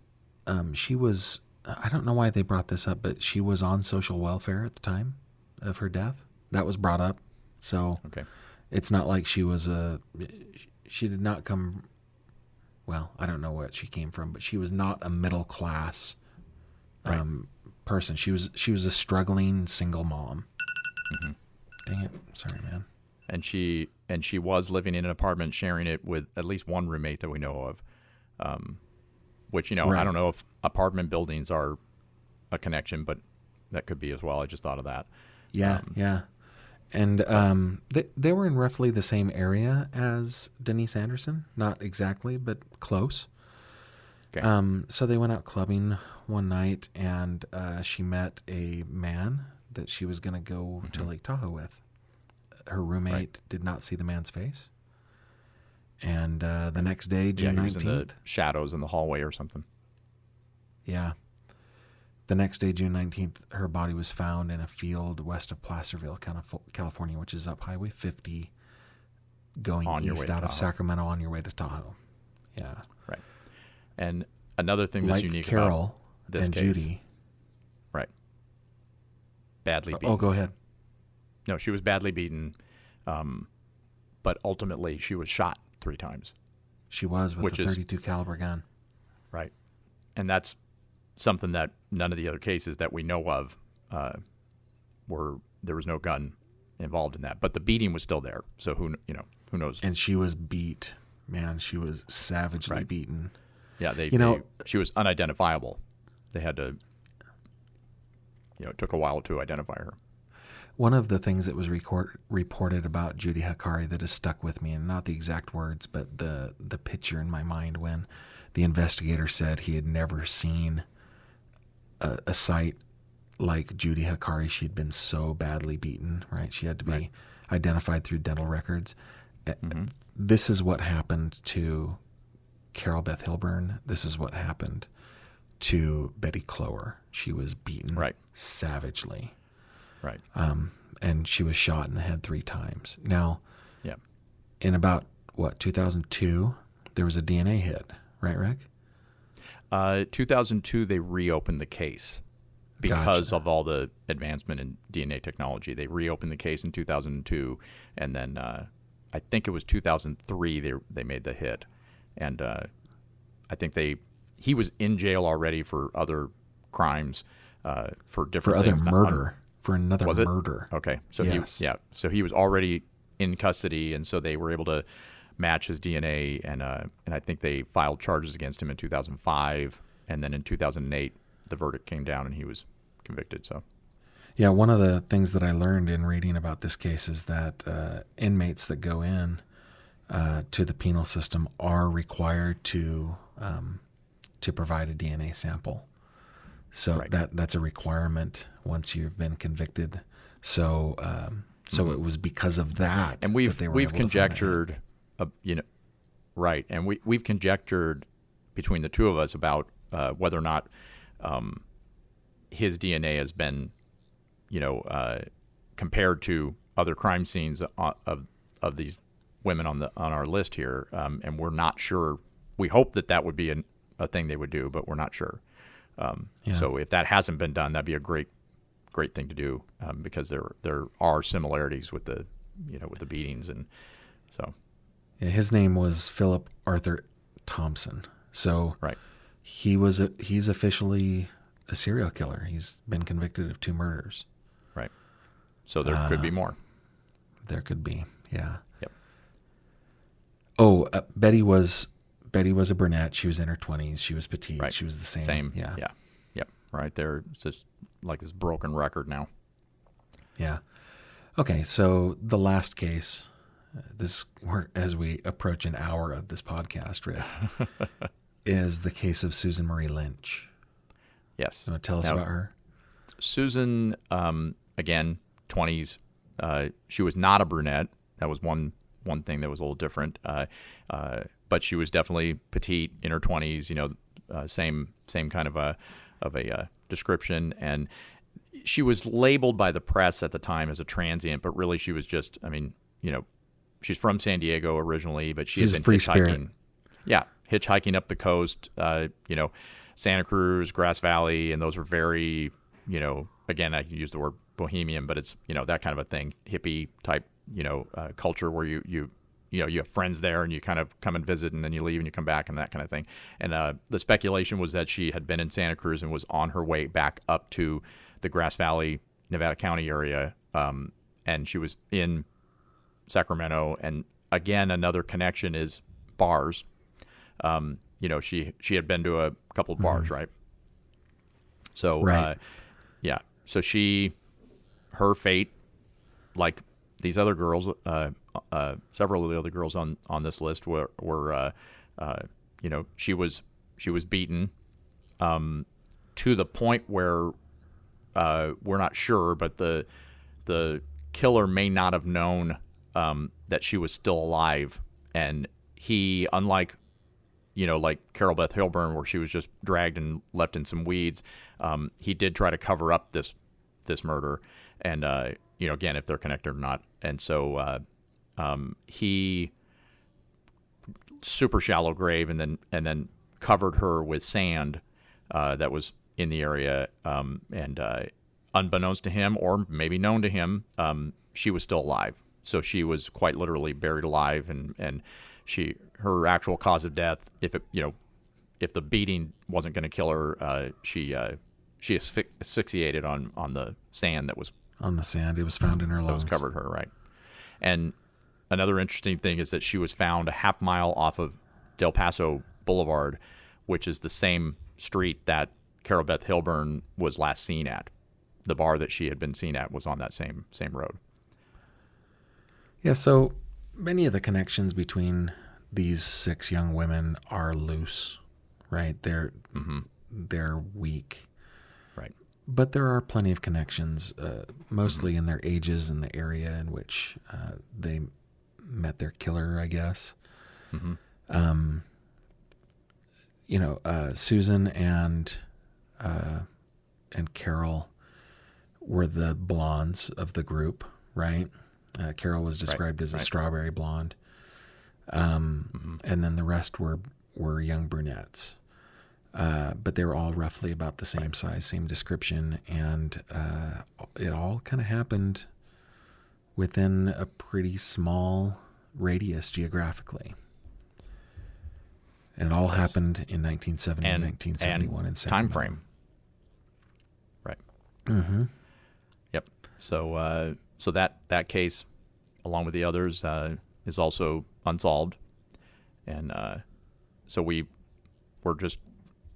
she was, I don't know why they brought this up, but she was on social welfare at the time of her death. That was brought up. So Okay. it's not like she did not come, well, I don't know what she came from, but she was not a middle class person. She was a struggling single mom. Mm-hmm. Dang it. Sorry, man. And she was living in an apartment, sharing it with at least one roommate that we know of, which, I Right. don't know if apartment buildings are a connection, but that could be as well. I just thought of that. Yeah, yeah. And they were in roughly the same area as Denise Anderson. Not exactly, but close. Okay. So they went out clubbing one night, and she met a man that she was going to go to Lake Tahoe with. Her roommate did not see the man's face. And the next day, June he was 19th. in the shadows in the hallway or something. Yeah. The next day, June 19th, her body was found in a field west of Placerville, California, which is up Highway 50, going On your way east to out of Tahoe. Sacramento on your way to Tahoe. Yeah. Right. And another thing that's Like unique Carol about this and case, Judy. right? Badly beaten. Oh, go ahead. No, she was badly beaten, but ultimately she was shot 3 times. She was with Which the is- .32 caliber gun. Right. And that's something that none of the other cases that we know of there was no gun involved in that, but the beating was still there. So who knows? And she was beat. Man, she was savagely Right. beaten. Yeah, she was unidentifiable. They had to, it took a while to identify her. One of the things that was reported about Judy Hakari that has stuck with me, and not the exact words, but the picture in my mind when the investigator said he had never seen a sight like Judy Hakari. She'd been so badly beaten, right? She had to be identified through dental records. Mm-hmm. This is what happened to Carol Beth Hilburn. This is what happened to Betty Clower. She was beaten savagely. Right. And she was shot in the head 3 times. Now, Yeah. in about, 2002, there was a DNA hit, right, Rick? 2002, they reopened the case because Gotcha. of all the advancement in DNA technology. They reopened the case in 2002, and then I think it was 2003 they made the hit. And I think he was in jail already for other crimes, for different For other things. murder. For another Was it? murder. Okay. So Yes. so he was already in custody, and so they were able to match his DNA, and I think they filed charges against him in 2005, and then in 2008 the verdict came down and he was convicted. So Yeah, one of the things that I learned in reading about this case is that inmates that go in to the penal system are required to provide a DNA sample. So that's a requirement once you've been convicted. So it was because of that. And we've conjectured, right? And we've conjectured between the two of us about whether or not his DNA has been, compared to other crime scenes of these women on our list here, and we're not sure. We hope that would be a thing they would do, but we're not sure. So if that hasn't been done, that'd be a great thing to do, because there are similarities with the beatings, and so. Yeah, his name was Philip Arthur Thompson. So he's officially a serial killer. He's been convicted of 2 murders. Right. So there could be more. There could be, yeah. Yep. Oh, Betty was a brunette. She was in her 20s. She was petite. Right. She was the same. Same. Yeah. Yeah. Yep. Right there. It's just like this broken record now. Yeah. Okay. So the last case, as we approach an hour of this podcast, Rick, is the case of Susan Marie Lynch. Yes. You want to tell us about her? Susan, again, 20s. She was not a brunette. That was one thing that was a little different. But she was definitely petite, in her 20s. Same kind of a description. And she was labeled by the press at the time as a transient, but really she was just. She's from San Diego originally, but she's been free hitchhiking. Spirit. Yeah, hitchhiking up the coast. Santa Cruz, Grass Valley, and those are very, again, I can use the word bohemian, but it's, that kind of a thing, hippie type, culture where you have friends there and you kind of come and visit and then you leave and you come back and that kind of thing. And the speculation was that she had been in Santa Cruz and was on her way back up to the Grass Valley, Nevada County area, and she was in Sacramento. And again, another connection is bars. She had been to a couple of bars, right? So, so her fate, like these other girls, several of the other girls on this list were she was beaten, to the point where, we're not sure, but the killer may not have known, that she was still alive. And he, unlike, like Carol Beth Hilburn, where she was just dragged and left in some weeds, he did try to cover up this murder, and again, if they're connected or not. And so he super shallow grave, and then covered her with sand that was in the area, and unbeknownst to him, or maybe known to him, she was still alive. So she was quite literally buried alive, and her actual cause of death, if the beating wasn't going to kill her, she asphyxiated on the sand that was on the sand. It was found in her lungs. That was covered her, right? And another interesting thing is that she was found a half mile off of Del Paso Boulevard, which is the same street that Carol Beth Hilburn was last seen at. The bar that she had been seen at was on that same road. Yeah, so many of the connections between these 6 young women are loose, right? They're weak. Right. But there are plenty of connections, mostly in their ages and the area in which they met their killer, I guess. Mm-hmm. Susan and Carol were the blondes of the group, right? Carol was described as a strawberry blonde. And then the rest were young brunettes. But they were all roughly about the same size, same description. And it all kind of happened within a pretty small radius geographically. And it all happened in 1970 and 1971 in Sacramento. Time frame. Right. Mm-hmm. Yep. So that case, along with the others, is also unsolved. And so we're just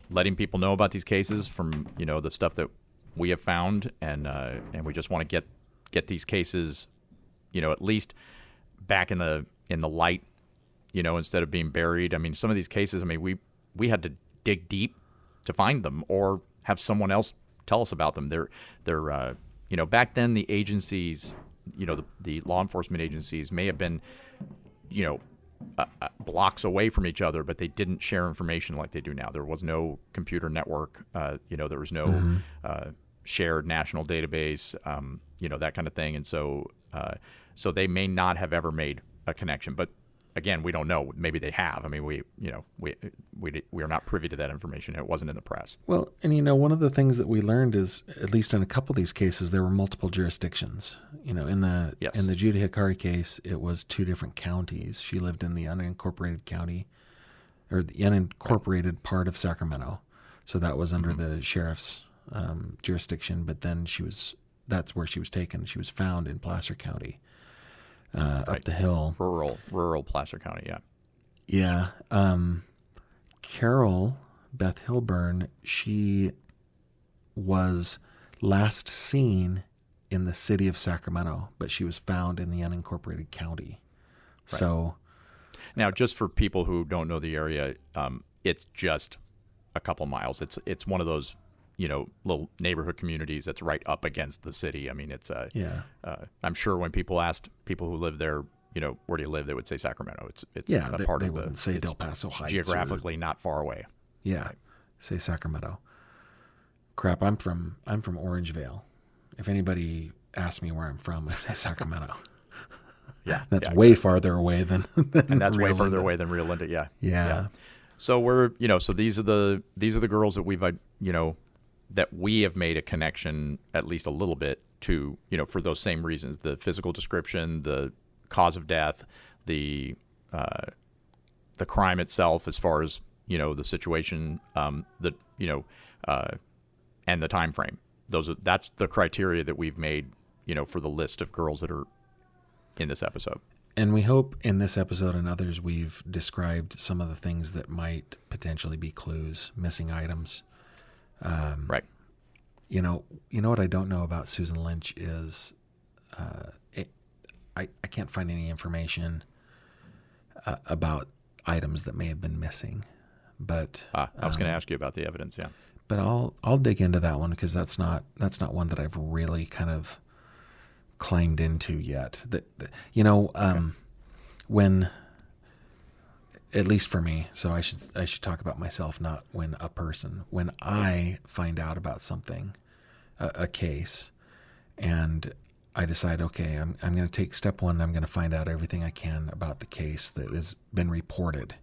letting people know about these cases from, the stuff that we have found. And we just want to get these cases, at least back in the light instead of being buried. I mean, some of these cases, I mean, we had to dig deep to find them or have someone else tell us about them. They're back then the agencies, the law enforcement agencies may have been, blocks away from each other, but they didn't share information like they do now. There was no computer network. There was no shared national database, that kind of thing. And so they may not have ever made a connection. But again, we don't know. Maybe they have. I mean, we are not privy to that information. It wasn't in the press. Well, and one of the things that we learned is, at least in a couple of these cases, there were multiple jurisdictions. In the Judith Hakari case, it was 2 different counties. She lived in the unincorporated county, or the unincorporated part of Sacramento, so that was under the sheriff's jurisdiction. But then that's where she was taken. She was found in Placer County. Up the hill. Rural Placer County, yeah. Yeah. Carol Beth Hilburn, she was last seen in the city of Sacramento, but she was found in the unincorporated county. Right. So now, just for people who don't know the area, it's just a couple miles. It's one of those little neighborhood communities that's right up against the city. I mean, it's I'm sure when people asked people who live there, where do you live, they would say Sacramento. It's a part they of wouldn't say Del Paso Heights. Geographically not far away. Yeah, right. Say Sacramento. Crap, I'm from Orangevale. If anybody asks me where I'm from, I say Sacramento. That's way farther away than and that's Rio way further Linda. away than Rio Linda. Yeah. So we're so these are the girls that we've that we have made a connection at least a little bit to, for those same reasons: the physical description, the cause of death, the crime itself, as far as the situation, and the time frame. That's the criteria that we've made, for the list of girls that are in this episode. And we hope in this episode and others we've described some of the things that might potentially be clues, missing items. Right. What I don't know about Susan Lynch is I can't find any information about items that may have been missing. But I was going to ask you about the evidence, yeah. But I'll dig into that one, because that's not one that I've really kind of climbed into yet. When, at least for me, so I should talk about myself, not when a person. When I find out about something, a case, and I decide, okay, I'm going to take step one. I'm going to find out everything I can about the case that has been reported.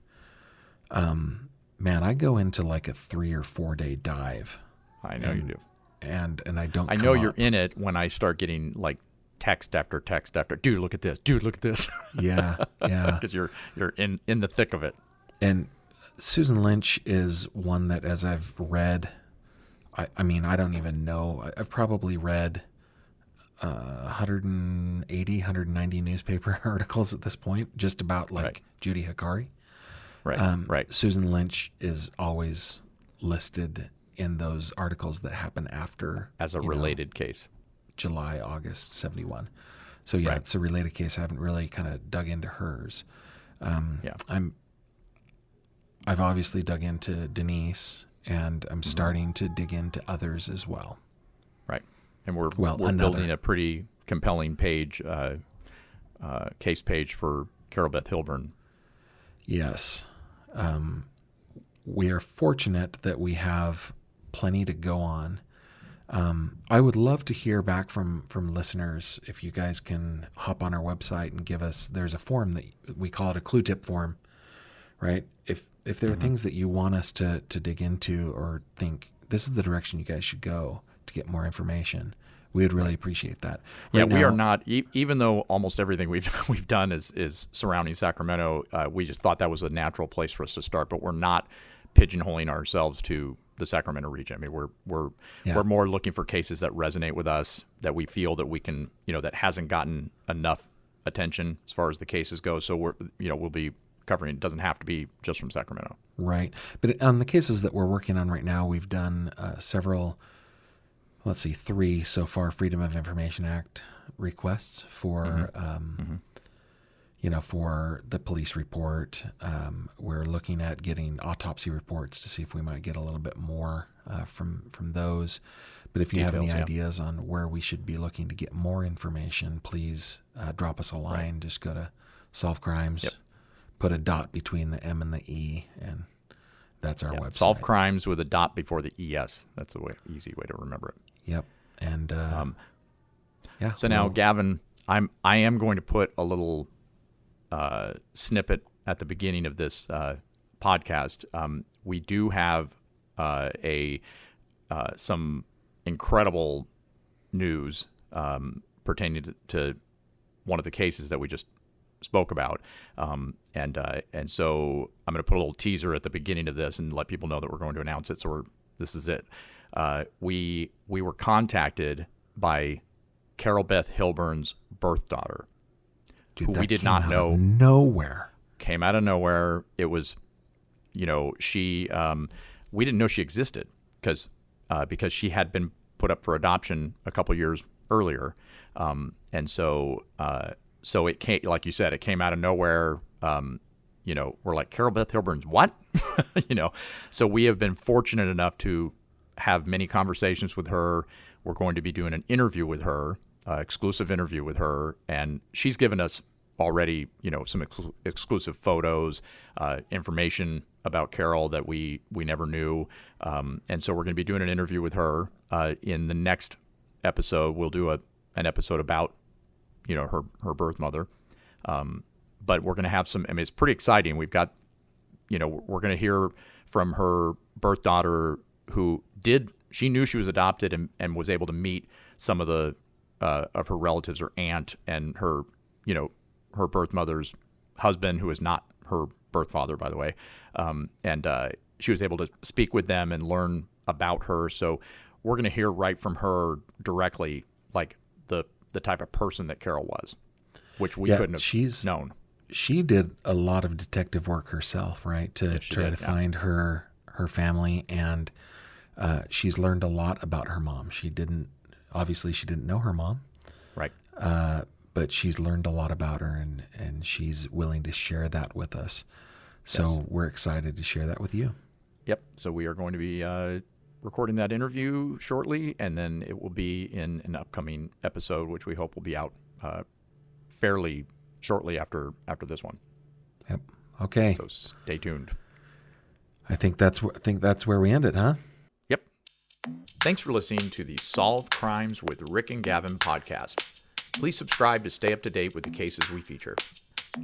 Man, I go into like a 3 or 4 day dive. I know you do. And I don't. I know you're in it when I start getting like text after text after, dude, look at this. Dude, look at this. Yeah. Because you're in the thick of it. And Susan Lynch is one that, as I've read, I mean, I don't even know. I've probably read 180, 190 newspaper articles at this point, just about Judith Hakari. Right. Susan Lynch is always listed in those articles that happen after. As a related case. July, August, 71. So yeah, It's a related case. I haven't really kind of dug into hers. I've obviously dug into Denise, and I'm starting to dig into others as well. Right. And we're building a pretty compelling page, case page for Carol Beth Hilburn. Yes. We are fortunate that we have plenty to go on. I would love to hear back from listeners. If you guys can hop on our website and give us, there's a form that we call it a clue tip form, right? If there are things that you want us to dig into, or think this is the direction you guys should go to get more information, we would really appreciate that. Right now, we are not, even though almost everything we've done is surrounding Sacramento, we just thought that was a natural place for us to start, but we're not pigeonholing ourselves to the Sacramento region. I mean, we're more looking for cases that resonate with us, that we feel that we can, that hasn't gotten enough attention as far as the cases go. So we'll be covering. It doesn't have to be just from Sacramento. Right. But on the cases that we're working on right now, we've done several, 3 so far, Freedom of Information Act requests for, for the police report. We're looking at getting autopsy reports to see if we might get a little bit more from those. But if you have any ideas on where we should be looking to get more information, please drop us a line. Right. Just go to Solve Crimes, put a dot between the M and the E, and that's our website. Solve Crimes with a dot before the ES. That's easy way to remember it. Yep. And So now, Gavin, I am going to put a little snippet at the beginning of this podcast. We do have some incredible news pertaining to one of the cases that we just spoke about, and so I'm going to put a little teaser at the beginning of this and let people know that we're going to announce it. So this is it. We were contacted by Carol Beth Hilburn's birth daughter, Dude, who we did not know. Came out of nowhere. It was, she. We didn't know she existed because she had been put up for adoption a couple years earlier, and so it came, like you said, it came out of nowhere. We're like, Carol Beth Hilburn's what? So we have been fortunate enough to have many conversations with her. We're going to be doing an interview with her, exclusive interview with her, and she's given us already, some exclusive photos, information about Carol that we never knew, and so we're going to be doing an interview with her. In the next episode, we'll do an episode about, her birth mother, but we're going to have some. I mean, it's pretty exciting. We've got, we're going to hear from her birth daughter she knew she was adopted and was able to meet some of the of her relatives, her aunt and her, her birth mother's husband, who is not her birth father, by the way. And she was able to speak with them and learn about her. So we're going to hear right from her directly, like the type of person that Carol was, which we couldn't have known. She did a lot of detective work herself, right, to try to find her family, and she's learned a lot about her mom. She didn't know her mom, right? But she's learned a lot about her, and she's willing to share that with us. So we're excited to share that with you. Yep. So we are going to be recording that interview shortly, and then it will be in an upcoming episode, which we hope will be out fairly shortly after this one. Yep. Okay. So stay tuned. I think that's where we end it, huh? Yep. Thanks for listening to the Solve Crimes with Rick and Gavin podcast. Please subscribe to stay up to date with the cases we feature.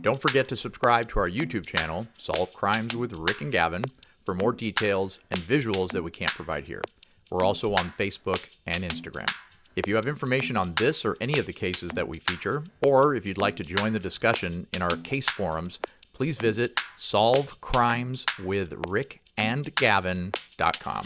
Don't forget to subscribe to our YouTube channel, Solve Crimes with Rick and Gavin, for more details and visuals that we can't provide here. We're also on Facebook and Instagram. If you have information on this or any of the cases that we feature, or if you'd like to join the discussion in our case forums, please visit solvecrimeswithrickandgavin.com.